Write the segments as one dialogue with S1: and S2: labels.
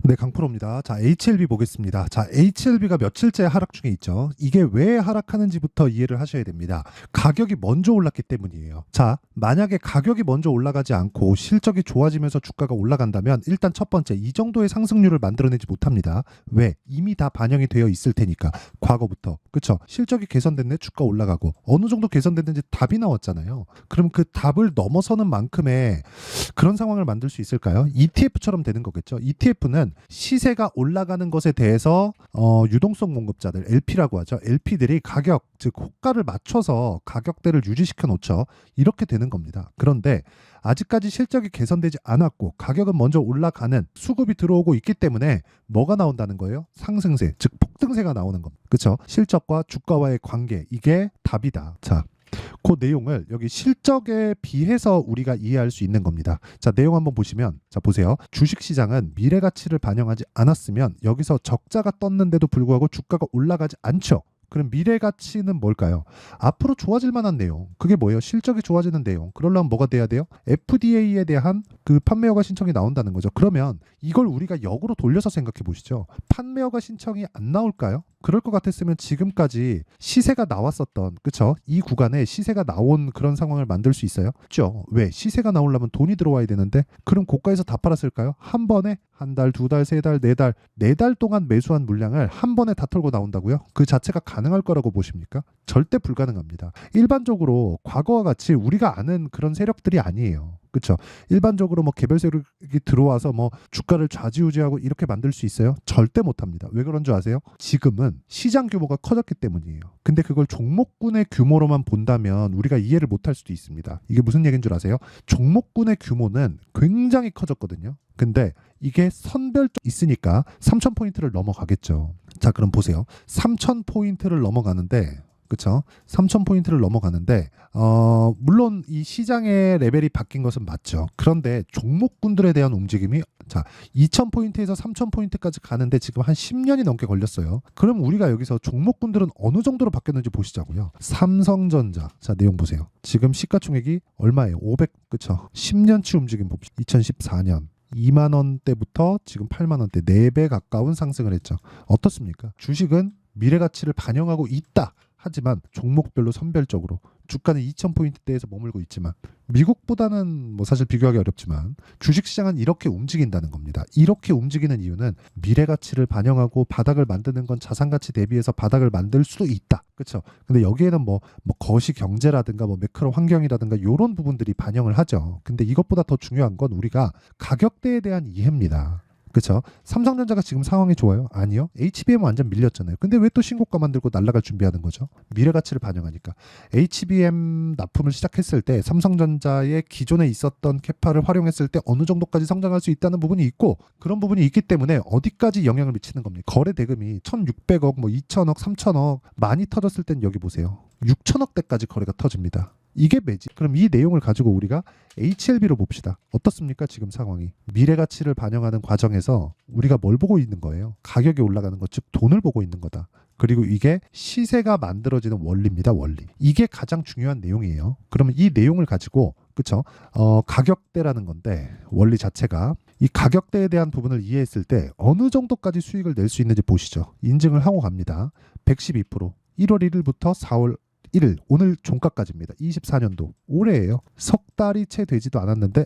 S1: 네, 강프로입니다. 자, HLB 보겠습니다. 자, HLB가 며칠째 하락 중에 있죠. 이게 왜 하락하는지부터 이해를 하셔야 됩니다. 가격이 먼저 올랐기 때문이에요. 자, 만약에 가격이 먼저 올라가지 않고 실적이 좋아지면서 주가가 올라간다면 일단 첫 번째, 이 정도의 상승률을 만들어내지 못합니다. 왜? 이미 다 반영이 되어 있을 테니까. 과거부터. 그쵸? 실적이 개선됐네, 주가 올라가고. 어느 정도 개선됐는지 답이 나왔잖아요. 그럼 그 답을 넘어서는 만큼의 그런 상황을 만들 수 있을까요? ETF처럼 되는 거겠죠. ETF는 시세가 올라가는 것에 대해서 유동성 공급자들 LP라고 하죠. LP들이 가격 즉 호가를 맞춰서 가격대를 유지시켜 놓죠. 이렇게 되는 겁니다. 그런데 아직까지 실적이 개선되지 않았고 가격은 먼저 올라가는 수급이 들어오고 있기 때문에 뭐가 나온다는 거예요? 상승세 즉 폭등세가 나오는 겁니다. 그렇죠? 실적과 주가와의 관계 이게 답이다. 자, 그 내용을 여기 실적에 비해서 우리가 이해할 수 있는 겁니다. 자, 내용 한번 보시면 자, 보세요. 주식시장은 미래 가치를 반영하지 않았으면 여기서 적자가 떴는데도 불구하고 주가가 올라가지 않죠. 그럼 미래 가치는 뭘까요? 앞으로 좋아질 만한 내용. 그게 뭐예요? 실적이 좋아지는 내용. 그러려면 뭐가 돼야 돼요? FDA에 대한 그 판매 허가 신청이 나온다는 거죠. 그러면 이걸 우리가 역으로 돌려서 생각해 보시죠. 판매 허가 신청이 안 나올까요? 그럴 것 같았으면 지금까지 시세가 나왔었던, 그쵸? 이 구간에 시세가 나온 그런 상황을 만들 수 있어요? 그죠? 왜? 시세가 나오려면 돈이 들어와야 되는데, 그럼 고가에서 다 팔았을까요? 한 번에 한 달, 두 달, 세 달, 네 달, 네 달 동안 매수한 물량을 한 번에 다 털고 나온다고요? 그 자체가 가능할 거라고 보십니까? 절대 불가능합니다. 일반적으로 과거와 같이 우리가 아는 그런 세력들이 아니에요. 그렇죠? 일반적으로 뭐 개별 세력이 들어와서 뭐 주가를 좌지우지하고 이렇게 만들 수 있어요? 절대 못합니다. 왜 그런 줄 아세요? 지금은 시장 규모가 커졌기 때문이에요. 근데 그걸 종목군의 규모로만 본다면 우리가 이해를 못할 수도 있습니다. 이게 무슨 얘기인 줄 아세요? 종목군의 규모는 굉장히 커졌거든요. 근데 이게 선별적 있으니까 3,000포인트를 넘어가겠죠. 자, 그럼 보세요. 3,000포인트를 넘어가는데 그렇죠? 3,000포인트를 넘어가는데 물론 이 시장의 레벨이 바뀐 것은 맞죠. 그런데 종목군들에 대한 움직임이 자 2,000포인트에서 3,000포인트까지 가는데 지금 한 10년이 넘게 걸렸어요. 그럼 우리가 여기서 종목군들은 어느 정도로 바뀌었는지 보시자고요. 삼성전자 자 내용 보세요. 지금 시가총액이 얼마예요? 500 그렇죠? 10년치 움직임 봅시다. 2014년 2만 원대부터 지금 8만 원대 4배 가까운 상승을 했죠. 어떻습니까? 주식은 미래 가치를 반영하고 있다. 하지만 종목별로 선별적으로 주가는 2,000포인트대에서 머물고 있지만 미국보다는 뭐 사실 비교하기 어렵지만 주식시장은 이렇게 움직인다는 겁니다. 이렇게 움직이는 이유는 미래 가치를 반영하고 바닥을 만드는 건 자산가치 대비해서 바닥을 만들 수도 있다. 그렇죠? 근데 여기에는 뭐 거시 경제라든가 뭐 매크로 환경이라든가 이런 부분들이 반영을 하죠. 근데 이것보다 더 중요한 건 우리가 가격대에 대한 이해입니다. 그렇죠? 삼성전자가 지금 상황이 좋아요? 아니요. HBM 완전 밀렸잖아요. 근데 왜 또 신고가 만들고 날아갈 준비하는 거죠? 미래 가치를 반영하니까. HBM 납품을 시작했을 때 삼성전자의 기존에 있었던 캐파를 활용했을 때 어느 정도까지 성장할 수 있다는 부분이 있고 그런 부분이 있기 때문에 어디까지 영향을 미치는 겁니까? 거래 대금이 1,600억, 뭐 2,000억, 3,000억 많이 터졌을 땐 여기 보세요. 6,000억대까지 거래가 터집니다. 이게 매지. 그럼 이 내용을 가지고 우리가 HLB로 봅시다. 어떻습니까? 지금 상황이. 미래 가치를 반영하는 과정에서 우리가 뭘 보고 있는 거예요? 가격이 올라가는 것, 즉 돈을 보고 있는 거다. 그리고 이게 시세가 만들어지는 원리입니다. 원리. 이게 가장 중요한 내용이에요. 그러면 이 내용을 가지고 그쵸? 가격대라는 건데 원리 자체가 이 가격대에 대한 부분을 이해했을 때 어느 정도까지 수익을 낼 수 있는지 보시죠. 인증을 하고 갑니다. 112%. 1월 1일부터 4월 1일 오늘 종가까지입니다. 24년도 올해예요. 석 달이 채 되지도 않았는데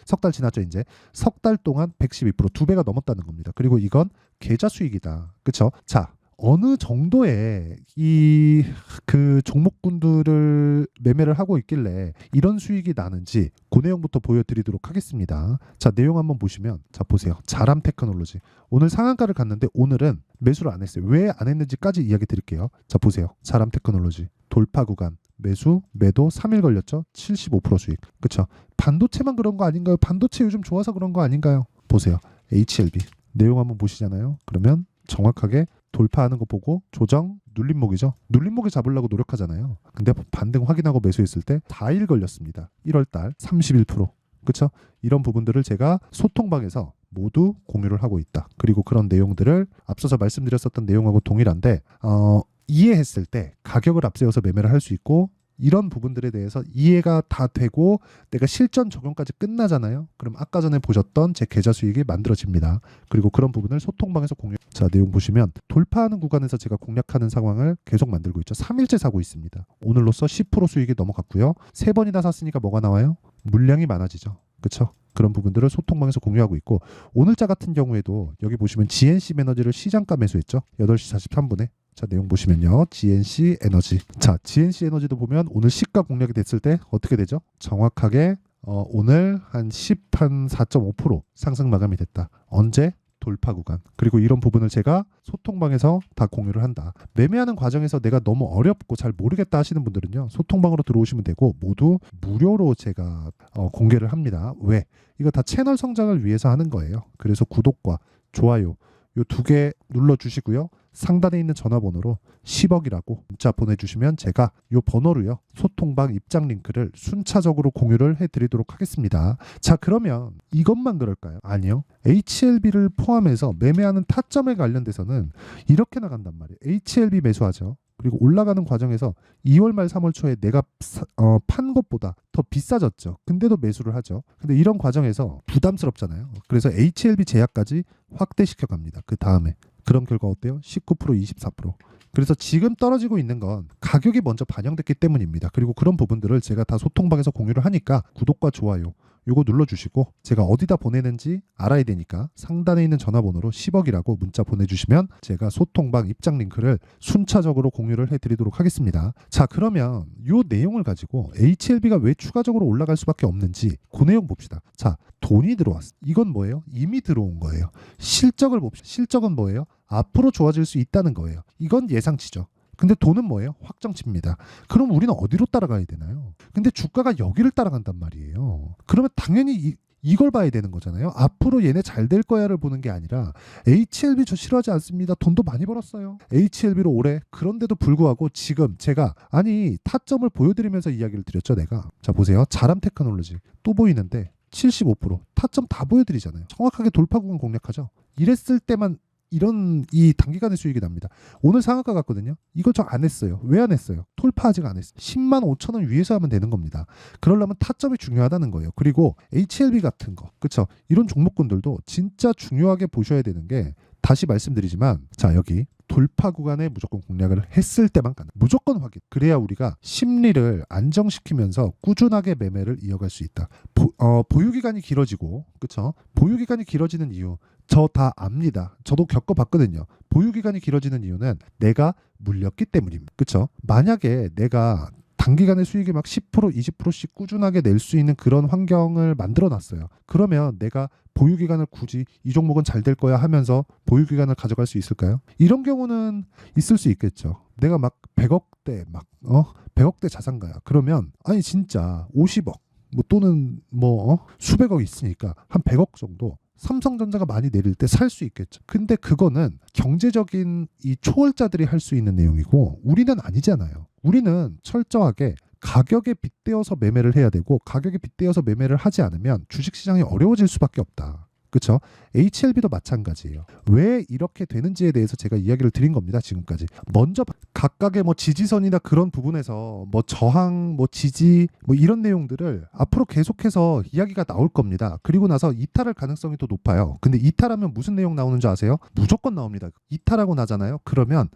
S1: 석 달 지났죠 이제. 석 달 동안 112% 2배가 넘었다는 겁니다. 그리고 이건 계좌 수익이다. 그렇죠? 자, 어느 정도의 이 그 종목군들을 매매를 하고 있길래 이런 수익이 나는지 그 내용부터 보여드리도록 하겠습니다. 자, 내용 한번 보시면 자 보세요. 자람 테크놀로지 오늘 상한가를 갔는데 오늘은 매수를 안 했어요. 왜 안 했는지까지 이야기 드릴게요. 자 보세요. 자람 테크놀로지 돌파 구간 매수 매도 3일 걸렸죠. 75% 수익. 그렇죠? 반도체만 그런 거 아닌가요? 반도체 요즘 좋아서 그런 거 아닌가요? 보세요. HLB 내용 한번 보시잖아요. 그러면 정확하게 돌파하는 거 보고 조정 눌림목이죠. 눌림목에 잡으려고 노력하잖아요. 근데 반등 확인하고 매수했을 때 4일 걸렸습니다. 1월달 31%. 그렇죠? 이런 부분들을 제가 소통방에서 모두 공유를 하고 있다. 그리고 그런 내용들을 앞서서 말씀드렸었던 내용하고 동일한데 이해했을 때 가격을 앞세워서 매매를 할 수 있고 이런 부분들에 대해서 이해가 다 되고 내가 실전 적용까지 끝나잖아요. 그럼 아까 전에 보셨던 제 계좌 수익이 만들어집니다. 그리고 그런 부분을 소통방에서 공유. 자, 내용 보시면 돌파하는 구간에서 제가 공략하는 상황을 계속 만들고 있죠. 3일째 사고 있습니다. 오늘로써 10% 수익이 넘어갔고요. 3번이나 샀으니까 뭐가 나와요? 물량이 많아지죠. 그렇죠? 그런 부분들을 소통방에서 공유하고 있고, 오늘자 같은 경우에도 여기 보시면 GNC 에너지를 시장가 매수했죠. 8시 43분에. 자, 내용 보시면요. GNC 에너지. 자, GNC 에너지도 보면 오늘 시가 공략이 됐을 때 어떻게 되죠? 정확하게 오늘 한 4.5% 상승 마감이 됐다. 언제? 돌파 구간. 그리고 이런 부분을 제가 소통방에서 다 공유를 한다. 매매하는 과정에서 내가 너무 어렵고 잘 모르겠다 하시는 분들은요, 소통방으로 들어오시면 되고 모두 무료로 제가 공개를 합니다. 왜? 이거 다 채널 성장을 위해서 하는 거예요. 그래서 구독과 좋아요 요 2개 눌러주시고요. 상단에 있는 전화번호로 10억이라고 문자 보내주시면 제가 요 번호로요, 소통방 입장 링크를 순차적으로 공유를 해드리도록 하겠습니다. 자, 그러면 이것만 그럴까요? 아니요. HLB를 포함해서 매매하는 타점에 관련돼서는 이렇게 나간단 말이에요. HLB 매수하죠. 그리고 올라가는 과정에서 2월 말 3월 초에 내가 판 것보다 더 비싸졌죠. 근데도 매수를 하죠. 근데 이런 과정에서 부담스럽잖아요. 그래서 HLB 제약까지 확대시켜 갑니다. 그 다음에 그런 결과 어때요? 19%, 24%. 그래서 지금 떨어지고 있는 건 가격이 먼저 반영됐기 때문입니다. 그리고 그런 부분들을 제가 다 소통방에서 공유를 하니까 구독과 좋아요 요거 눌러주시고, 제가 어디다 보내는지 알아야 되니까 상단에 있는 전화번호로 10억이라고 문자 보내주시면 제가 소통방 입장 링크를 순차적으로 공유를 해드리도록 하겠습니다. 자, 그러면 요 내용을 가지고 HLB가 왜 추가적으로 올라갈 수밖에 없는지 그 내용 봅시다. 자, 돈이 들어왔어. 이건 뭐예요? 이미 들어온 거예요. 실적을 봅시다. 실적은 뭐예요? 앞으로 좋아질 수 있다는 거예요. 이건 예상치죠. 근데 돈은 뭐예요? 확정치입니다. 그럼 우리는 어디로 따라가야 되나요? 근데 주가가 여기를 따라간단 말이에요. 그러면 당연히 이걸 봐야 되는 거잖아요. 앞으로 얘네 잘 될 거야를 보는 게 아니라 HLB 저 싫어하지 않습니다. 돈도 많이 벌었어요. HLB로 올해. 그런데도 불구하고 지금 제가 타점을 보여드리면서 이야기를 드렸죠. 내가. 자, 보세요. 자람 테크놀로지 또 보이는데 75% 타점 다 보여드리잖아요. 정확하게 돌파 구간 공략하죠. 이랬을 때만 이런 이 단기간의 수익이 납니다. 오늘 상한가 같거든요. 이거 저 안 했어요. 왜 안 했어요? 돌파 아직 안 했어요. 10만 5천 원 위에서 하면 되는 겁니다. 그러려면 타점이 중요하다는 거예요. 그리고 HLB 같은 거, 그렇죠? 이런 종목군들도 진짜 중요하게 보셔야 되는 게, 다시 말씀드리지만, 자, 여기 돌파 구간에 무조건 공략을 했을 때만 가능. 무조건 확인. 그래야 우리가 심리를 안정시키면서 꾸준하게 매매를 이어갈 수 있다. 보유기간이 길어지고, 그렇죠? 보유기간이 길어지는 이유 저 다 압니다. 저도 겪어봤거든요. 보유기간이 길어지는 이유는 내가 물렸기 때문입니다. 그렇죠? 만약에 내가 단기간에 수익이 막 10%, 20%씩 꾸준하게 낼 수 있는 그런 환경을 만들어 놨어요. 그러면 내가 보유기간을 굳이 이 종목은 잘 될 거야 하면서 보유기간을 가져갈 수 있을까요? 이런 경우는 있을 수 있겠죠. 내가 막 100억대 100억대 자산가야. 그러면 진짜 50억 또는 수백억 있으니까 한 100억 정도 삼성전자가 많이 내릴 때 살 수 있겠죠. 근데 그거는 경제적인 이 초월자들이 할 수 있는 내용이고 우리는 아니잖아요. 우리는 철저하게 가격에 빗대어서 매매를 해야 되고, 가격에 빗대어서 매매를 하지 않으면 주식시장이 어려워질 수밖에 없다. 그렇죠? HLB도 마찬가지예요. 왜 이렇게 되는지에 대해서 제가 이야기를 드린 겁니다. 지금까지. 먼저 각각의 지지선이나 그런 부분에서 저항, 지지 이런 내용들을 앞으로 계속해서 이야기가 나올 겁니다. 그리고 나서 이탈할 가능성이 더 높아요. 근데 이탈하면 무슨 내용 나오는 줄 아세요? 무조건 나옵니다. 이탈하고 나잖아요. 그러면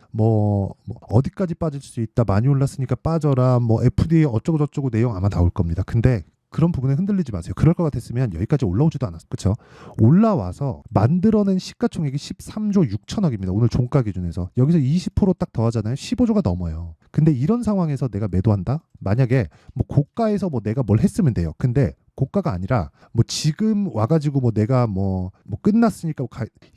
S1: 어디까지 빠질 수 있다. 많이 올랐으니까 빠져라. FDA 어쩌고 저쩌고 내용 아마 나올 겁니다. 근데 그런 부분에 흔들리지 마세요. 그럴 것 같았으면 여기까지 올라오지도 않았어요. 그렇죠? 올라와서 만들어낸 시가총액이 13조 6천억입니다. 오늘 종가 기준에서. 여기서 20%딱 더하잖아요. 15조가 넘어요. 근데 이런 상황에서 내가 매도한다? 만약에 고가에서 내가 뭘 했으면 돼요. 근데 고가가 아니라 지금 와가지고 내가 끝났으니까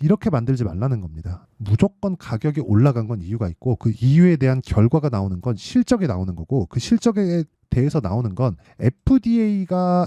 S1: 이렇게 만들지 말라는 겁니다. 무조건 가격이 올라간 건 이유가 있고, 그 이유에 대한 결과가 나오는 건 실적이 나오는 거고, 그 실적에 대해서 나오는 건 FDA가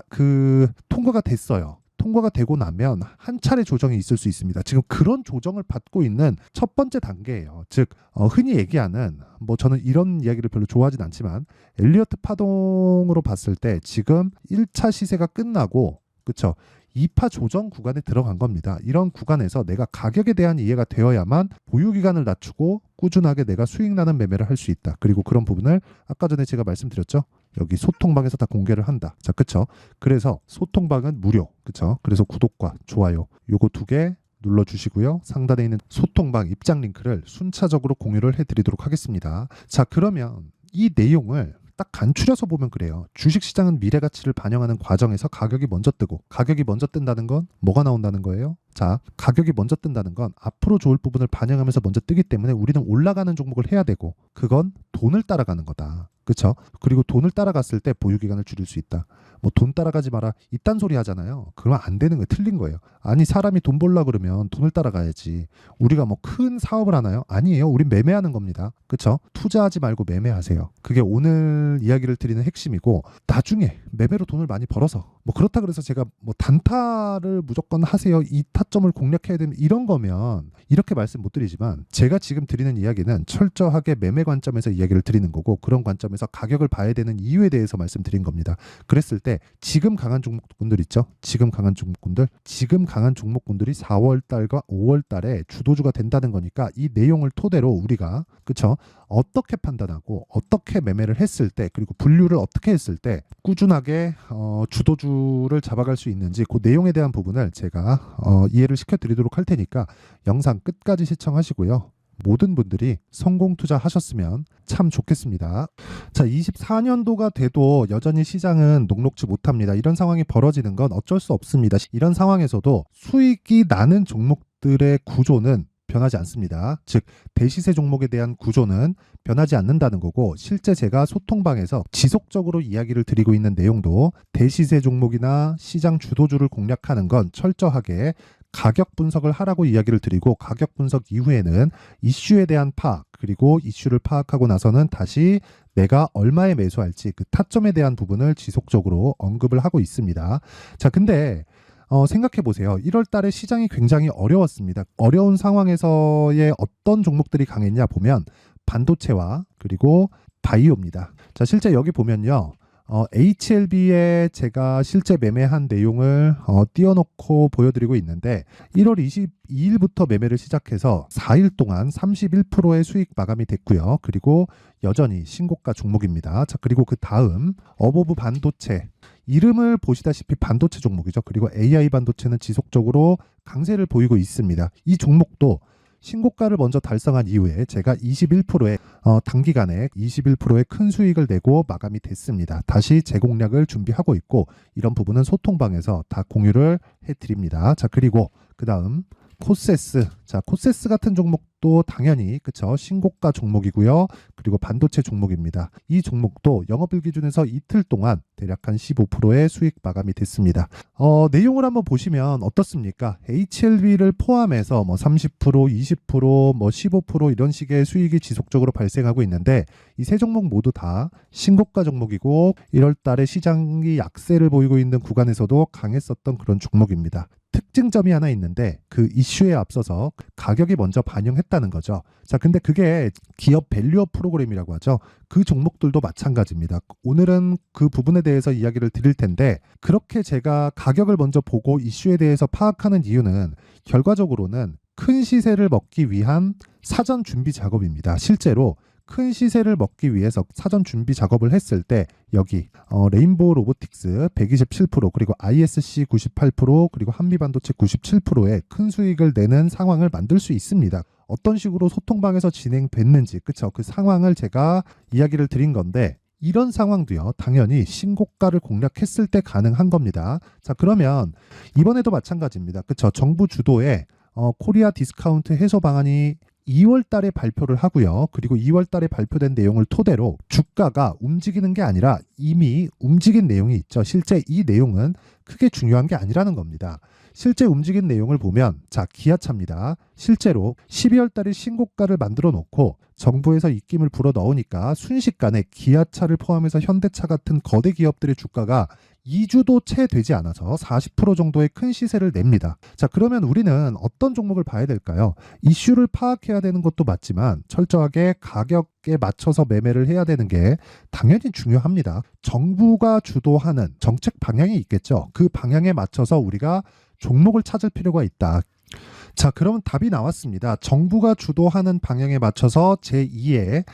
S1: 통과가 됐어요. 통과가 되고 나면 한 차례 조정이 있을 수 있습니다. 지금 그런 조정을 받고 있는 첫 번째 단계예요. 즉 흔히 얘기하는 저는 이런 이야기를 별로 좋아하진 않지만 엘리어트 파동으로 봤을 때 지금 1차 시세가 끝나고, 그렇죠? 2파 조정 구간에 들어간 겁니다. 이런 구간에서 내가 가격에 대한 이해가 되어야만 보유기간을 낮추고 꾸준하게 내가 수익 나는 매매를 할 수 있다. 그리고 그런 부분을 아까 전에 제가 말씀드렸죠. 여기 소통방에서 다 공개를 한다. 자, 그쵸? 그래서 소통방은 무료. 그쵸? 그래서 구독과 좋아요 요거 2개 눌러주시고요. 상단에 있는 소통방 입장 링크를 순차적으로 공유를 해드리도록 하겠습니다. 자, 그러면 이 내용을 딱 간추려서 보면 그래요. 주식시장은 미래가치를 반영하는 과정에서 가격이 먼저 뜨고, 가격이 먼저 뜬다는 건 뭐가 나온다는 거예요? 자, 가격이 먼저 뜬다는 건 앞으로 좋을 부분을 반영하면서 먼저 뜨기 때문에 우리는 올라가는 종목을 해야 되고, 그건 돈을 따라가는 거다. 그쵸? 그리고 돈을 따라갔을 때 보유기간을 줄일 수 있다. 뭐 돈 따라가지 마라 이딴 소리 하잖아요. 그러면 안 되는 거예요. 틀린 거예요. 아니, 사람이 돈 벌려 그러면 돈을 따라가야지. 우리가 뭐 큰 사업을 하나요? 아니에요. 우린 매매하는 겁니다. 그쵸? 투자하지 말고 매매하세요. 그게 오늘 이야기를 드리는 핵심이고, 나중에 매매로 돈을 많이 벌어서 뭐 그렇다 그래서 제가 뭐 단타를 무조건 하세요, 이 타점을 공략해야 되는 이런 거면 이렇게 말씀 못 드리지만, 제가 지금 드리는 이야기는 철저하게 매매 관점에서 이야기를 드리는 거고, 그런 관점에서 가격을 봐야 되는 이유에 대해서 말씀드린 겁니다. 그랬을 때 지금 강한 종목군들 있죠? 지금 강한 종목군들이 4월 달과 5월 달에 주도주가 된다는 거니까, 이 내용을 토대로 우리가 그쵸? 어떻게 판단하고 어떻게 매매를 했을 때, 그리고 분류를 어떻게 했을 때 꾸준하게 주도주를 잡아갈 수 있는지, 그 내용에 대한 부분을 제가 이해를 시켜드리도록 할 테니까 영상 끝까지 시청하시고요. 모든 분들이 성공 투자하셨으면 참 좋겠습니다. 자, 24년도가 돼도 여전히 시장은 녹록지 못합니다. 이런 상황이 벌어지는 건 어쩔 수 없습니다. 이런 상황에서도 수익이 나는 종목들의 구조는 변하지 않습니다. 즉, 대시세 종목에 대한 구조는 변하지 않는다는 거고, 실제 제가 소통방에서 지속적으로 이야기를 드리고 있는 내용도 대시세 종목이나 시장 주도주를 공략하는 건 철저하게 가격 분석을 하라고 이야기를 드리고, 가격 분석 이후에는 이슈에 대한 파악, 그리고 이슈를 파악하고 나서는 다시 내가 얼마에 매수할지 그 타점에 대한 부분을 지속적으로 언급을 하고 있습니다. 자, 근데 생각해 보세요. 1월 달에 시장이 굉장히 어려웠습니다. 어려운 상황에서의 어떤 종목들이 강했냐 보면 반도체와 그리고 바이오입니다. 자, 실제 여기 보면요. HLB에 제가 실제 매매한 내용을 띄워놓고 보여드리고 있는데, 1월 22일부터 매매를 시작해서 4일 동안 31%의 수익 마감이 됐고요. 그리고 여전히 신고가 종목입니다. 자, 그리고 그 다음 어보브 반도체, 이름을 보시다시피 반도체 종목이죠. 그리고 AI 반도체는 지속적으로 강세를 보이고 있습니다. 이 종목도 신고가를 먼저 달성한 이후에 제가 21%의 단기간에 21%의 큰 수익을 내고 마감이 됐습니다. 다시 재공략을 준비하고 있고, 이런 부분은 소통방에서 다 공유를 해드립니다. 자, 그리고 그 다음 코세스. 자, 코세스 같은 종목도 당연히 그쵸, 신고가 종목이고요. 그리고 반도체 종목입니다. 이 종목도 영업일 기준에서 이틀 동안 대략 한 15%의 수익 마감이 됐습니다. 내용을 한번 보시면 어떻습니까? HLB를 포함해서 뭐 30%, 20%, 뭐 15% 이런 식의 수익이 지속적으로 발생하고 있는데, 이 세 종목 모두 다 신고가 종목이고, 1월 달에 시장이 약세를 보이고 있는 구간에서도 강했었던 그런 종목입니다. 특징점이 하나 있는데, 그 이슈에 앞서서 가격이 먼저 반영했다는 거죠. 자, 근데 그게 기업 밸류업 프로그램이라고 하죠. 그 종목들도 마찬가지입니다. 오늘은 그 부분에 대해서 이야기를 드릴 텐데, 그렇게 제가 가격을 먼저 보고 이슈에 대해서 파악하는 이유는 결과적으로는 큰 시세를 먹기 위한 사전 준비 작업입니다. 실제로 큰 시세를 먹기 위해서 사전 준비 작업을 했을 때 여기 레인보우 로보틱스 127%, 그리고 ISC 98%, 그리고 한미반도체 97%의 큰 수익을 내는 상황을 만들 수 있습니다. 어떤 식으로 소통방에서 진행됐는지, 그쵸? 그 상황을 제가 이야기를 드린 건데, 이런 상황도요, 당연히 신고가를 공략했을 때 가능한 겁니다. 자, 그러면 이번에도 마찬가지입니다. 그쵸? 정부 주도의 코리아 디스카운트 해소 방안이 2월 달에 발표를 하고요. 그리고 2월 달에 발표된 내용을 토대로 주가가 움직이는 게 아니라 이미 움직인 내용이 있죠. 실제 이 내용은 크게 중요한 게 아니라는 겁니다. 실제 움직인 내용을 보면, 자, 기아차입니다. 실제로 12월 달에 신고가를 만들어 놓고 정부에서 입김을 불어 넣으니까 순식간에 기아차를 포함해서 현대차 같은 거대 기업들의 주가가 2주도 채 되지 않아서 40% 정도의 큰 시세를 냅니다. 자, 그러면 우리는 어떤 종목을 봐야 될까요? 이슈를 파악해야 되는 것도 맞지만 철저하게 가격에 맞춰서 매매를 해야 되는 게 당연히 중요합니다. 정부가 주도하는 정책 방향이 있겠죠. 그 방향에 맞춰서 우리가 종목을 찾을 필요가 있다. 자, 그러면 답이 나왔습니다. 정부가 주도하는 방향에 맞춰서 제2의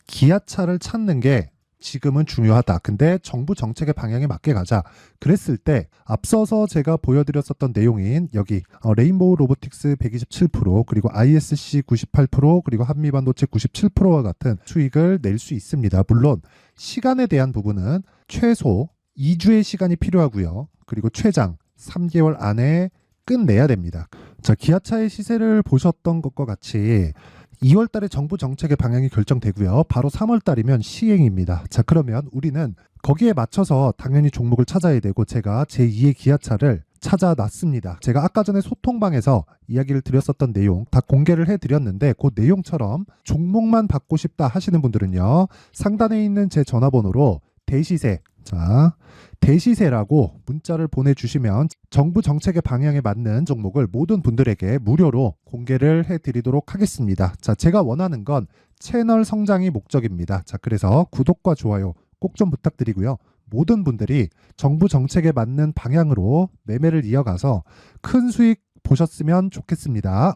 S1: 기아차를 찾는 게 지금은 중요하다. 근데 정부 정책의 방향에 맞게 가자. 그랬을 때 앞서서 제가 보여드렸었던 내용인 여기 레인보우 로보틱스 127% 그리고 ISC 98% 그리고 한미반도체 97%와 같은 수익을 낼 수 있습니다. 물론 시간에 대한 부분은 최소 2주의 시간이 필요하고요. 그리고 최장 3개월 안에 끝내야 됩니다. 자, 기아차의 시세를 보셨던 것과 같이 2월 달에 정부 정책의 방향이 결정되고요. 바로 3월 달이면 시행입니다. 자, 그러면 우리는 거기에 맞춰서 당연히 종목을 찾아야 되고 제가 제2의 기아차를 찾아놨습니다. 제가 아까 전에 소통방에서 이야기를 드렸었던 내용 다 공개를 해드렸는데 그 내용처럼 종목만 받고 싶다 하시는 분들은요. 상단에 있는 제 전화번호로 대시세, 자, 대시세라고 문자를 보내주시면 정부 정책의 방향에 맞는 종목을 모든 분들에게 무료로 공개를 해드리도록 하겠습니다. 자, 제가 원하는 건 채널 성장이 목적입니다. 자, 그래서 구독과 좋아요 꼭 좀 부탁드리고요. 모든 분들이 정부 정책에 맞는 방향으로 매매를 이어가서 큰 수익 보셨으면 좋겠습니다.